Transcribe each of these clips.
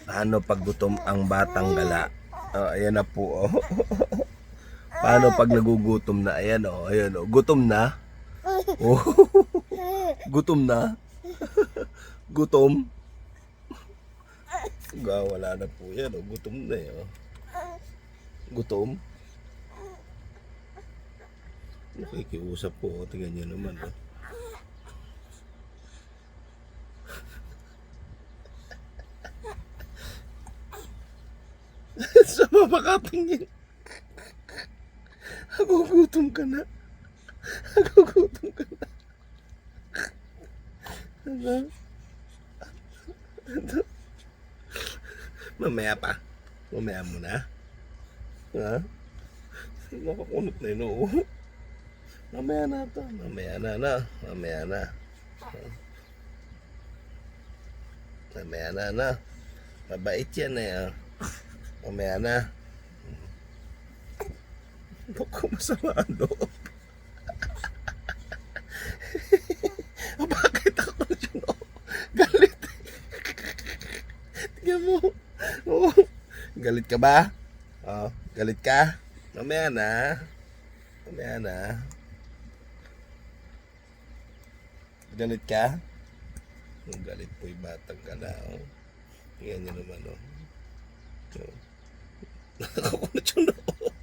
Paano pag gutom ang batang gala? Oh, ayan na po. Oh. Paano pag nagugutom na? Ayan oh, ayan oh. Gutom na? Oh, gutom na? Gutom? Wala na po yan oh. Gutom na eh. Oh. Gutom? Nakikiusap po. Oh. Tingnan nyo naman oh. Sa mapakatingin. Nagugutom ka na. Nagugutom ka na. Ano? Ano? Mamaya pa. Mamaya mo na. Ha? Nakakunot na yun oh. Mamaya na to. Mamaya na na. Mamaya na. Mamaya na na. Mabait yan eh. Mamaya na. Naku, masama ang loob. Bakit ako na dyan? Oh, galit. Tingnan mo. Oh, galit ka ba? Oh, galit ka? Mamaya na. Mamaya na. Galit ka? Oh, galit po yung batang ka na. Oh. Tingnan nyo naman. Oh. Oh. Nakakunot yung loob.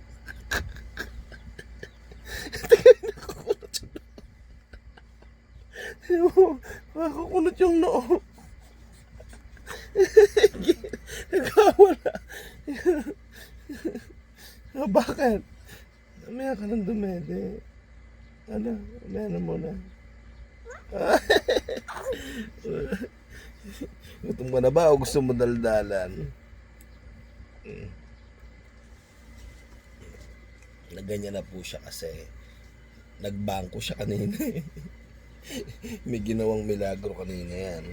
Nakakunot yung noo. Nagkawala. Bakit? Mamaya ka nang dumede. Ano? Mamaya na muna. Gutom ka na ba o gusto mo daldalan? Naganyan na po siya kasi nagbangko siya kanina. May ginawang milagro kanina yan.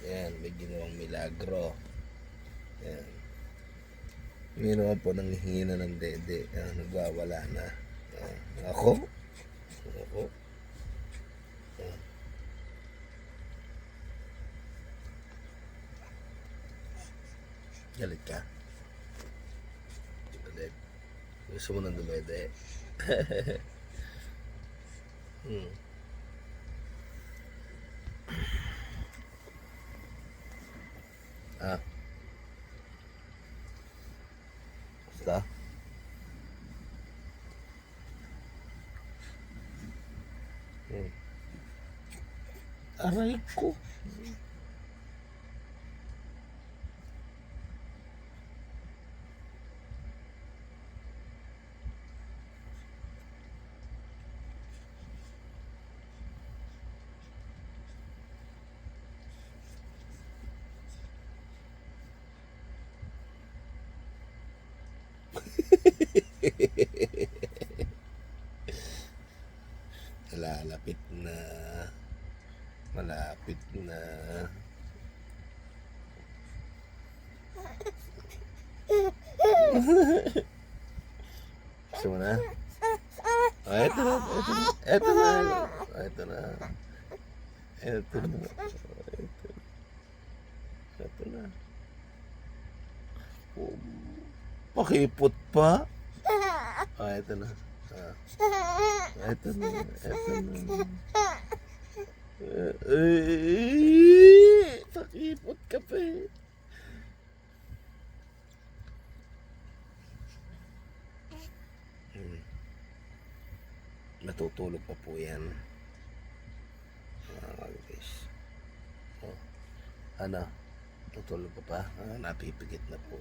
Yan, may ginawang milagro. Yan. May naman po nanghihingi na ng dede. Yan, nagwawala na. Yan. Ako? Ako? Yan. Galit ka? Galit. Gusto mo nang dumede? Ah. Basta? Aray ko. Malapit na. Malapit na. Gusto mo na? Oh, eto na. Eto na. Eto na. Eto na. Eto na. Oh, pakipot pa. Oh, eto na. Eto na. Eto na. Pakipot ka pa eh. Natutulog pa po yan. Guys. Oh. Ano? Natutulog pa pa? Napipigit na po.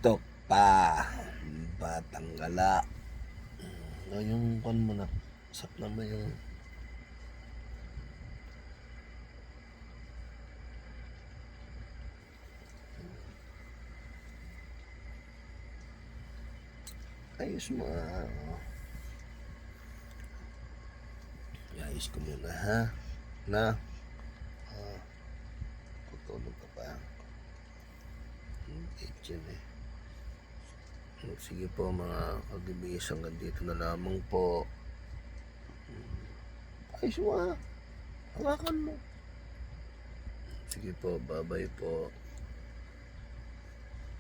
Tok pa. Batang gala. Yung kan mo na. Sap naman yung ayos mo. Ayos ko muna ha. Na. Tutulog ka pa. Yan eh. Sige po mga kagibis, hanggang dito na lamang po. Ayos mo ah. Hawakan mo. Sige po, bye-bye po.